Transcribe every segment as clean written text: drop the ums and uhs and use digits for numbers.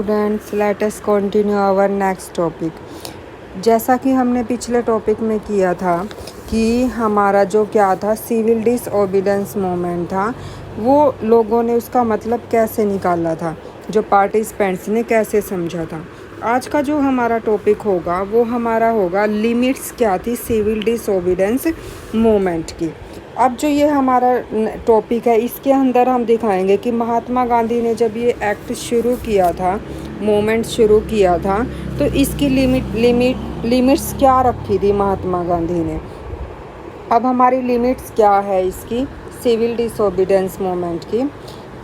Students let us continue our next topic. जैसा कि हमने पिछले टॉपिक में किया था कि हमारा जो क्या था सिविल डिसओबीडियंस मूवमेंट था, वो लोगों ने उसका मतलब कैसे निकाला था, जो पार्टिसिपेंट्स ने कैसे समझा था। आज का जो हमारा टॉपिक होगा वो हमारा होगा लिमिट्स क्या थी सिविल डिसओबीडियंस मूवमेंट की। अब जो ये हमारा टॉपिक है इसके अंदर हम दिखाएंगे कि महात्मा गांधी ने जब ये एक्ट शुरू किया था, मूवमेंट शुरू किया था, तो इसकी लिमिट्स क्या रखी थी महात्मा गांधी ने। अब हमारी लिमिट्स क्या है इसकी सिविल डिसओबीडियंस मूवमेंट की।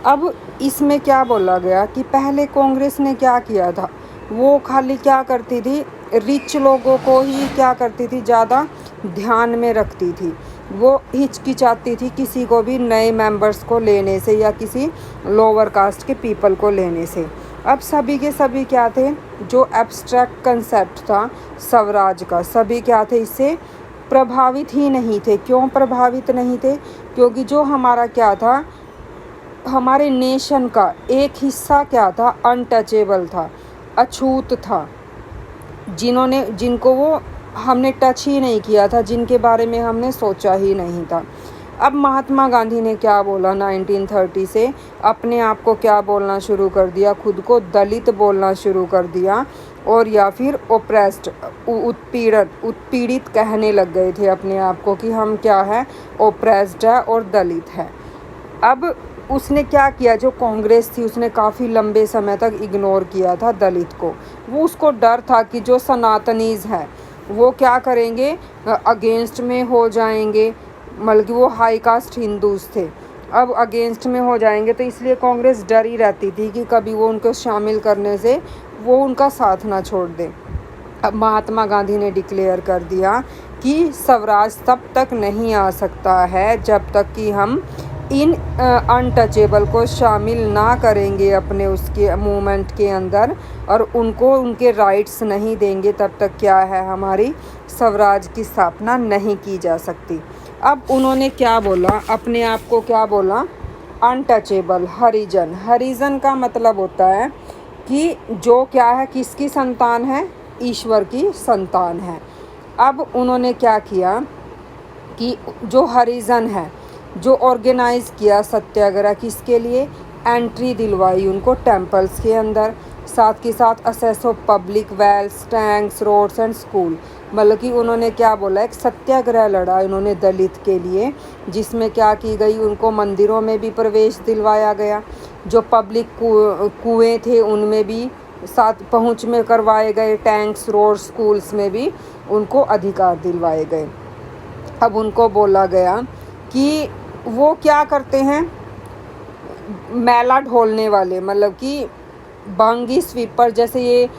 अब इसमें क्या बोला गया कि पहले कांग्रेस ने क्या किया था, वो खाली क्या करती थी, रिच लोगों को ही क्या करती थी, ज़्यादा ध्यान में रखती थी। वो हिचकिचाती थी किसी को भी नए मेंबर्स को लेने से या किसी लोअर कास्ट के पीपल को लेने से। अब सभी के सभी क्या थे, जो एब्स्ट्रैक्ट कंसेप्ट था स्वराज का, सभी क्या थे, इससे प्रभावित ही नहीं थे। क्यों प्रभावित नहीं थे? क्योंकि जो हमारा क्या था, हमारे नेशन का एक हिस्सा क्या था, अनटचेबल था, अछूत था, जिनको वो हमने टच ही नहीं किया था, जिनके बारे में हमने सोचा ही नहीं था। अब महात्मा गांधी ने क्या बोला, 1930 से अपने आप को क्या बोलना शुरू कर दिया, खुद को दलित बोलना शुरू कर दिया, और या फिर ओप्रेस्ड, उत्पीड़ित कहने लग गए थे अपने आप को कि हम क्या है, ओप्रेस्ड है और दलित है। अब उसने क्या किया, जो कांग्रेस थी उसने काफ़ी लंबे समय तक इग्नोर किया था दलित को। वो उसको डर था कि जो सनातनीज है वो क्या करेंगे, अगेंस्ट में हो जाएंगे, बल्कि वो हाई कास्ट हिंदूज थे, अब अगेंस्ट में हो जाएंगे, तो इसलिए कांग्रेस डरी रहती थी कि कभी वो उनको शामिल करने से वो उनका साथ ना छोड़ दे। अब महात्मा गांधी ने डिक्लेयर कर दिया कि स्वराज तब तक नहीं आ सकता है जब तक कि हम इन अनटचेबल को शामिल ना करेंगे अपने उसके मूवमेंट के अंदर, और उनको उनके राइट्स नहीं देंगे, तब तक क्या है, हमारी स्वराज की स्थापना नहीं की जा सकती। अब उन्होंने क्या बोला, अपने आप को क्या बोला, अनटचेबल हरिजन। हरिजन का मतलब होता है कि जो क्या है, किसकी संतान है, ईश्वर की संतान है। अब उन्होंने क्या किया कि जो हरिजन है, जो ऑर्गेनाइज़ किया सत्याग्रह, किसके लिए, एंट्री दिलवाई उनको टेम्पल्स के अंदर, साथ के साथ access of public wells, tanks, roads and school. मतलब कि उन्होंने क्या बोला, एक सत्याग्रह लड़ा उन्होंने दलित के लिए, जिसमें क्या की गई, उनको मंदिरों में भी प्रवेश दिलवाया गया, जो पब्लिक कुएँ थे उनमें भी साथ पहुँच में करवाए गए, टैंक्स, रोड, स्कूल्स में भी उनको अधिकार दिलवाए गए। अब उनको बोला गया कि वो क्या करते हैं, मैला ढोलने वाले, मतलब कि बांगी स्वीपर, जैसे ये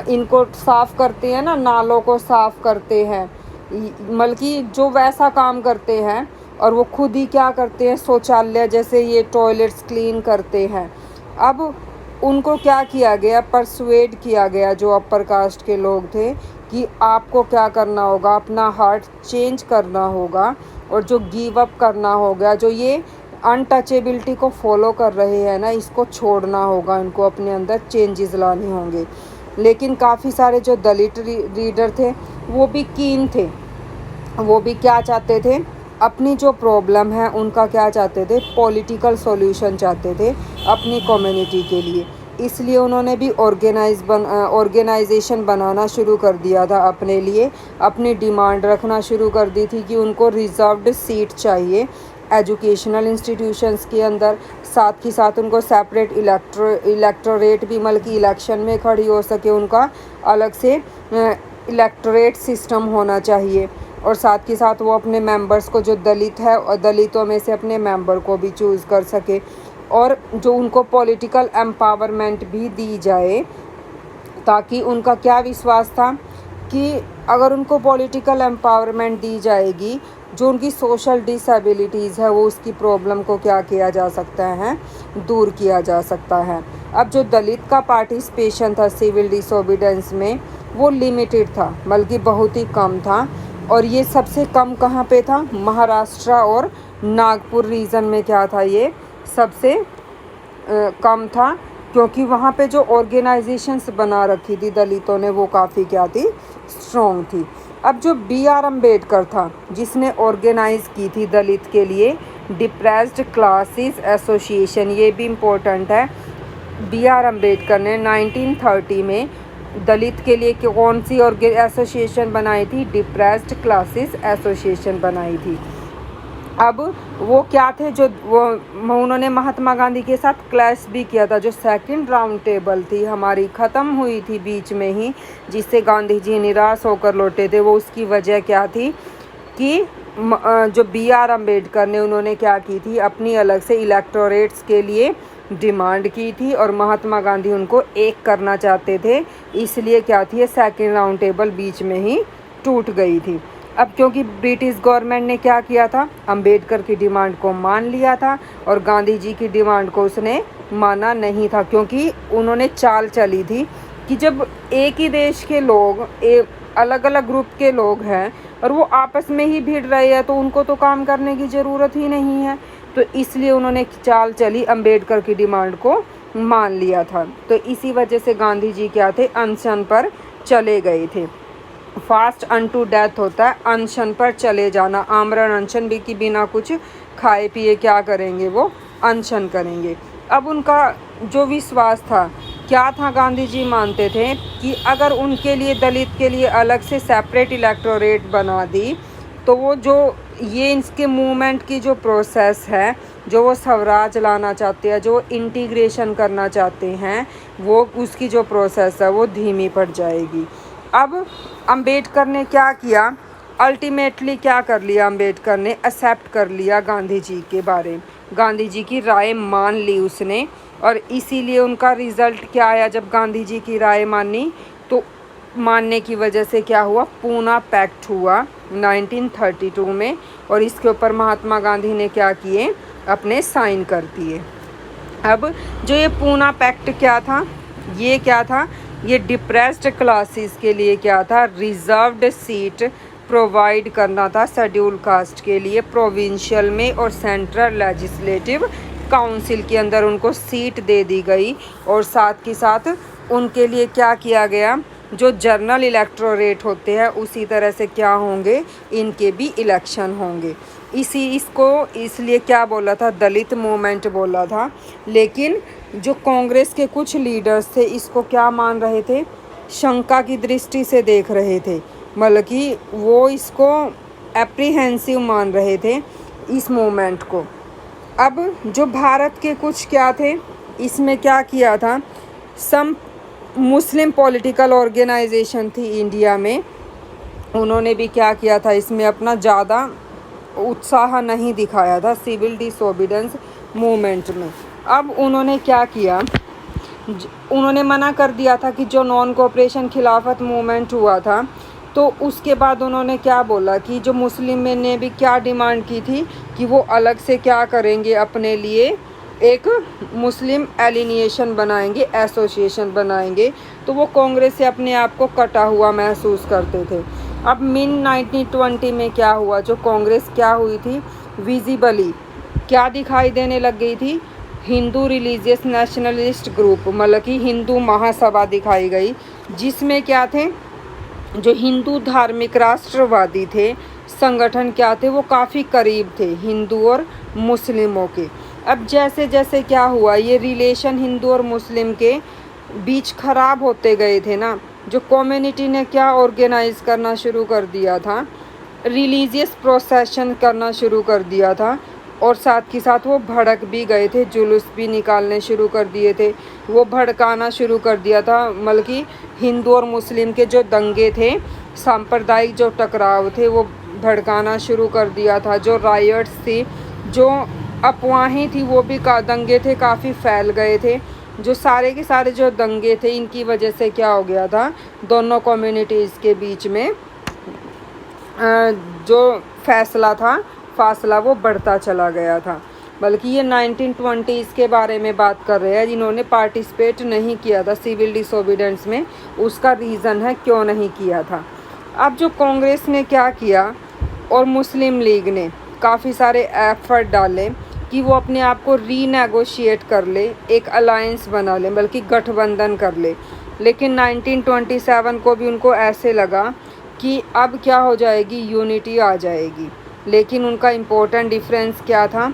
इनको साफ़ करते हैं ना, नालों को साफ़ करते हैं, मतलब कि जो वैसा काम करते हैं, और वो खुद ही क्या करते हैं, शौचालय जैसे ये टॉयलेट्स क्लीन करते हैं। अब उनको क्या किया गया, परसुएड किया गया, जो अपर कास्ट के लोग थे, कि आपको क्या करना होगा, अपना हार्ट चेंज करना होगा, और जो गिव अप करना होगा, जो ये अनटचेबिलिटी को फॉलो कर रहे हैं ना, इसको छोड़ना होगा, इनको अपने अंदर चेंजेस लाने होंगे। लेकिन काफ़ी सारे जो दलित रीडर थे वो भी कीन थे, वो भी क्या चाहते थे, अपनी जो प्रॉब्लम है उनका क्या चाहते थे, पॉलिटिकल सॉल्यूशन चाहते थे अपनी कम्युनिटी के लिए। इसलिए उन्होंने भी ऑर्गेनाइजेशन बनाना शुरू कर दिया था अपने लिए, अपनी डिमांड रखना शुरू कर दी थी कि उनको रिजर्व्ड सीट चाहिए एजुकेशनल इंस्टीट्यूशंस के अंदर, साथ ही साथ उनको सेपरेट इलेक्टोरेट भी, मतलब कि इलेक्शन में खड़ी हो सके, उनका अलग से इलेक्टोरेट सिस्टम होना चाहिए, और साथ के साथ वो अपने मेंबर्स को, जो दलित है और दलितों में से अपने मेंबर को भी चूज़ कर सके, और जो उनको पॉलिटिकल एम्पावरमेंट भी दी जाए, ताकि उनका क्या विश्वास था कि अगर उनको पॉलिटिकल एम्पावरमेंट दी जाएगी, जो उनकी सोशल डिसेबिलिटीज़ है, वो उसकी प्रॉब्लम को क्या किया जा सकता है, दूर किया जा सकता है। अब जो दलित का पार्टिसिपेशन था सिविल डिसोबीडियंस में, वो लिमिटेड था, बल्कि बहुत ही कम था, और ये सबसे कम कहाँ पे था, महाराष्ट्र और नागपुर रीजन में क्या था, ये सबसे कम था। क्योंकि वहाँ पे जो ऑर्गेनाइजेशंस बना रखी थी दलितों ने वो काफ़ी क्या थी, स्ट्रॉन्ग थी। अब जो बी आर अम्बेडकर था जिसने ऑर्गेनाइज की थी दलित के लिए डिप्रेस्ड क्लासेस एसोसिएशन, ये भी इम्पोर्टेंट है। बी आर अम्बेडकर ने 1930 में दलित के लिए कौन सी एसोसिएशन बनाई थी, डिप्रेस्ड क्लासेस एसोसिएशन बनाई थी। अब वो क्या थे, जो वो उन्होंने महात्मा गांधी के साथ क्लैश भी किया था। जो सेकंड राउंड टेबल थी हमारी ख़त्म हुई थी बीच में ही, जिससे गांधी जी निराश होकर लौटे थे, वो उसकी वजह क्या थी कि जो बी आर अम्बेडकर ने उन्होंने क्या की थी, अपनी अलग से इलेक्टोरेट्स के लिए डिमांड की थी और महात्मा गांधी उनको एक करना चाहते थे, इसलिए क्या थी, सेकंड राउंड टेबल बीच में ही टूट गई थी। अब क्योंकि ब्रिटिश गवर्नमेंट ने क्या किया था, अम्बेडकर की डिमांड को मान लिया था और गांधी जी की डिमांड को उसने माना नहीं था, क्योंकि उन्होंने चाल चली थी कि जब एक ही देश के लोग अलग अलग ग्रुप के लोग हैं और वो आपस में ही भिड़ रहे हैं तो उनको तो काम करने की ज़रूरत ही नहीं है। तो इसलिए उन्होंने चाल चली, अम्बेडकर की डिमांड को मान लिया था। तो इसी वजह से गांधी जी क्या थे, अनशन पर चले गए थे। फास्ट अनटू डेथ होता है अनशन पर चले जाना, आमरण अनशन भी कि बिना कुछ खाए पिए क्या करेंगे, वो अनशन करेंगे। अब उनका जो विश्वास था क्या था, गांधी जी मानते थे कि अगर उनके लिए दलित के लिए अलग से सेपरेट इलेक्टोरेट बना दी तो वो जो ये इसके मूवमेंट की जो प्रोसेस है, जो वो स्वराज लाना चाहते हैं, जो इंटीग्रेशन करना चाहते हैं, वो उसकी जो प्रोसेस है वो धीमी पड़ जाएगी। अब अम्बेडकर ने क्या किया, अल्टीमेटली क्या कर लिया, अम्बेडकर ने एक्सेप्ट कर लिया गांधी जी के बारे में, गांधी जी की राय मान ली उसने। और इसीलिए उनका रिज़ल्ट क्या आया, जब गांधी जी की राय मानी तो मानने की वजह से क्या हुआ, पूना पैक्ट हुआ 1932 में और इसके ऊपर महात्मा गांधी ने क्या किए, अपने साइन कर दिए। अब जो ये पूना पैक्ट क्या था, ये क्या था, ये डिप्रेस्ड क्लासेस के लिए क्या था, रिजर्व्ड सीट प्रोवाइड करना था शेड्यूल कास्ट के लिए प्रोविंशियल में और सेंट्रल लेजिस्लेटिव काउंसिल के अंदर उनको सीट दे दी गई। और साथ के साथ उनके लिए क्या किया गया, जो जनरल इलेक्टोरेट होते हैं उसी तरह से क्या होंगे, इनके भी इलेक्शन होंगे। इसको इसलिए क्या बोला था, दलित मूवमेंट बोला था। लेकिन जो कांग्रेस के कुछ लीडर्स थे इसको क्या मान रहे थे, शंका की दृष्टि से देख रहे थे, मतलब कि वो इसको एप्रीहेंसिव मान रहे थे इस मूवमेंट को। अब जो भारत के कुछ क्या थे, इसमें क्या किया था, सम मुस्लिम पॉलिटिकल ऑर्गेनाइजेशन थी इंडिया में, उन्होंने भी क्या किया था, इसमें अपना ज़्यादा उत्साह नहीं दिखाया था सिविल डिसोबीडेंस मूवमेंट में। अब उन्होंने क्या किया, उन्होंने मना कर दिया था कि जो नॉन कोऑपरेशन खिलाफत मूवमेंट हुआ था तो उसके बाद उन्होंने क्या बोला कि जो मुस्लिम में ने भी क्या डिमांड की थी कि वो अलग से क्या करेंगे, अपने लिए एक मुस्लिम एलिनिएशन बनाएंगे, एसोसिएशन बनाएंगे। तो वो कांग्रेस से अपने आप को कटा हुआ महसूस करते थे। अब मिड 1920 में क्या हुआ, जो कांग्रेस क्या हुई थी, विजिबली क्या दिखाई देने लग गई थी, हिंदू रिलीजियस नेशनलिस्ट ग्रुप, मतलब कि हिंदू महासभा दिखाई गई, जिसमें क्या थे, जो हिंदू धार्मिक राष्ट्रवादी थे संगठन क्या थे, वो काफ़ी करीब थे हिंदू और मुस्लिमों के। अब जैसे जैसे क्या हुआ, ये रिलेशन हिंदू और मुस्लिम के बीच खराब होते गए थे ना, जो कम्युनिटी ने क्या ऑर्गेनाइज करना शुरू कर दिया था, रिलीजियस प्रोसेशन करना शुरू कर दिया था। और साथ के साथ वो भड़क भी गए थे, जुलूस भी निकालने शुरू कर दिए थे, वो भड़काना शुरू कर दिया था, मतलब कि हिंदू और मुस्लिम के जो दंगे थे, सांप्रदायिक जो टकराव थे, वो भड़काना शुरू कर दिया था। जो रायट्स थी, जो अफवाहें थी, वो भी दंगे थे, काफ़ी फैल गए थे। जो सारे के सारे जो दंगे थे, इनकी वजह से क्या हो गया था, दोनों कम्युनिटीज़ के बीच में जो फासला वो बढ़ता चला गया था। बल्कि ये 1920s के बारे में बात कर रहे हैं, जिन्होंने पार्टिसिपेट नहीं किया था सिविल डिसोबीडेंस में, उसका रीज़न है क्यों नहीं किया था। अब जो कांग्रेस ने क्या किया और मुस्लिम लीग ने काफ़ी सारे एफर्ट डाले कि वो अपने आप को रीनेगोशिएट कर ले, एक अलायंस बना ले, बल्कि गठबंधन कर ले। लेकिन 1927 को भी उनको ऐसे लगा कि अब क्या हो जाएगी, यूनिटी आ जाएगी। लेकिन उनका इम्पोर्टेंट डिफरेंस क्या था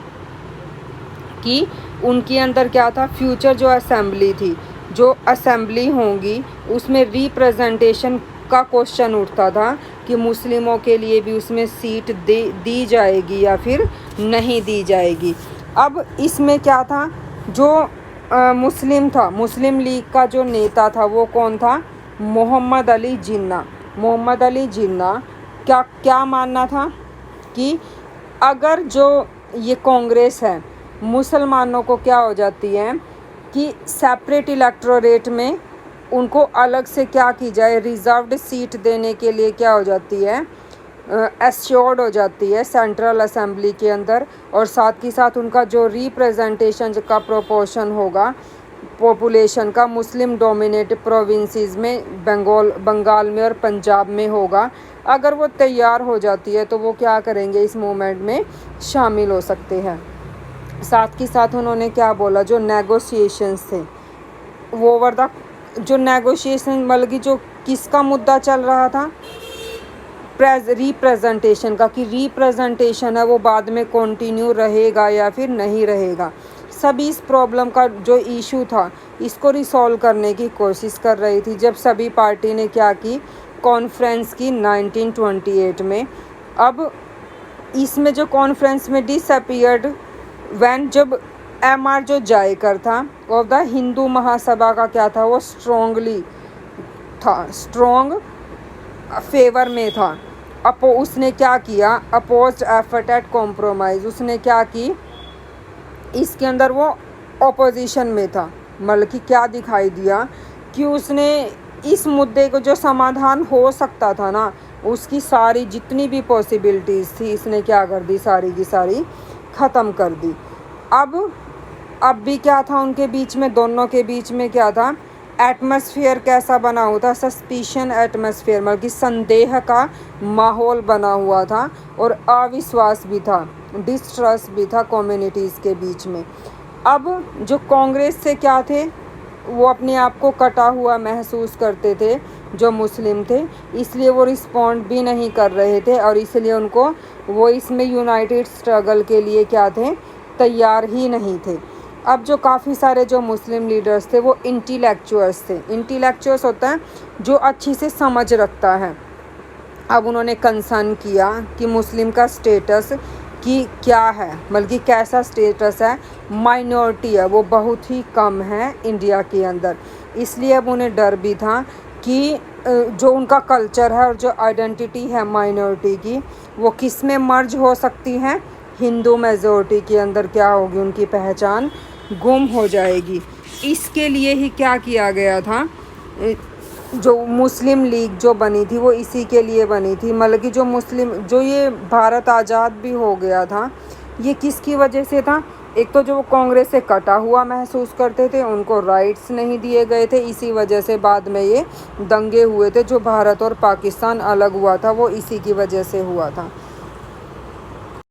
कि उनके अंदर क्या था, फ्यूचर जो असेंबली थी, जो असेंबली होंगी उसमें रिप्रेजेंटेशन का क्वेश्चन उठता था कि मुस्लिमों के लिए भी उसमें सीट दी जाएगी या फिर नहीं दी जाएगी। अब इसमें क्या था, जो मुस्लिम था, मुस्लिम लीग का जो नेता था वो कौन था, मोहम्मद अली जिन्ना। मोहम्मद अली जिन्ना क्या क्या मानना था कि अगर जो ये कांग्रेस है, मुसलमानों को क्या हो जाती है कि सेपरेट इलेक्टोरेट में उनको अलग से क्या की जाए, रिजर्व्ड सीट देने के लिए क्या हो जाती है, एश्योर्ड हो जाती है सेंट्रल असेंबली के अंदर। और साथ ही साथ उनका जो रिप्रेजेंटेशन का प्रोपोर्शन होगा पॉपुलेशन का, मुस्लिम डोमिनेटेड प्रोविंसेस में बंगाल में और पंजाब में होगा। अगर वो तैयार हो जाती है तो वो क्या करेंगे, इस मूवमेंट में शामिल हो सकते हैं। साथ ही साथ उन्होंने क्या बोला, जो नेगोशिएशंस थे वो ओवर द जो नेगोशिएशन, बल्कि जो किसका मुद्दा चल रहा था, रिप्रेजेंटेशन का, कि रिप्रेजेंटेशन है वो बाद में कंटिन्यू रहेगा या फिर नहीं रहेगा। सभी इस प्रॉब्लम का जो इशू था इसको रिसॉल्व करने की कोशिश कर रही थी। जब सभी पार्टी ने क्या की, कॉन्फ्रेंस की 1928 में। अब इसमें जो कॉन्फ्रेंस में डिसअपीयर्ड व्हेन, जब MR जो जायकर था ऑफ द हिंदू महासभा का क्या था, वो स्ट्रॉन्ग फेवर में था। उसने क्या किया, अपोज्ड एफर्ट एट कॉम्प्रोमाइज़, उसने क्या की, इसके अंदर वो ऑपोजिशन में था। मतलब कि क्या दिखाई दिया कि उसने इस मुद्दे को जो समाधान हो सकता था ना, उसकी सारी जितनी भी पॉसिबिलिटीज़ थी इसने क्या कर दी, सारी की सारी ख़त्म कर दी। अब भी क्या था उनके बीच में, दोनों के बीच में क्या था, एटमॉस्फेयर कैसा बना हुआ था, सस्पिशन एटमॉस्फेयर, मतलब कि संदेह का माहौल बना हुआ था और अविश्वास भी था, डिस्ट्रस्ट भी था कम्युनिटीज़ के बीच में। अब जो कांग्रेस से क्या थे, वो अपने आप को कटा हुआ महसूस करते थे जो मुस्लिम थे, इसलिए वो रिस्पॉन्ड भी नहीं कर रहे थे और इसलिए उनको वो इसमें यूनाइटेड स्ट्रगल के लिए क्या थे, तैयार ही नहीं थे। अब जो काफ़ी सारे जो मुस्लिम लीडर्स थे वो इंटेलेक्चुअल्स थे। इंटेलेक्चुअल्स होता है जो अच्छी से समझ रखता है। अब उन्होंने कंसर्न किया कि मुस्लिम का स्टेटस कि क्या है, बल्कि कैसा स्टेटस है, माइनॉरिटी है, वो बहुत ही कम है इंडिया के अंदर। इसलिए अब उन्हें डर भी था कि जो उनका कल्चर है और जो आइडेंटिटी है माइनॉरिटी की, वो किस में मर्ज हो सकती है, हिंदू मेजॉरिटी के अंदर क्या होगी, उनकी पहचान गुम हो जाएगी। इसके लिए ही क्या किया गया था, जो मुस्लिम लीग जो बनी थी वो इसी के लिए बनी थी। मतलब कि जो ये भारत आज़ाद भी हो गया था, ये किसकी वजह से था, एक तो जो कांग्रेस से कटा हुआ महसूस करते थे, उनको राइट्स नहीं दिए गए थे, इसी वजह से बाद में ये दंगे हुए थे। जो भारत और पाकिस्तान अलग हुआ था वो इसी की वजह से हुआ था।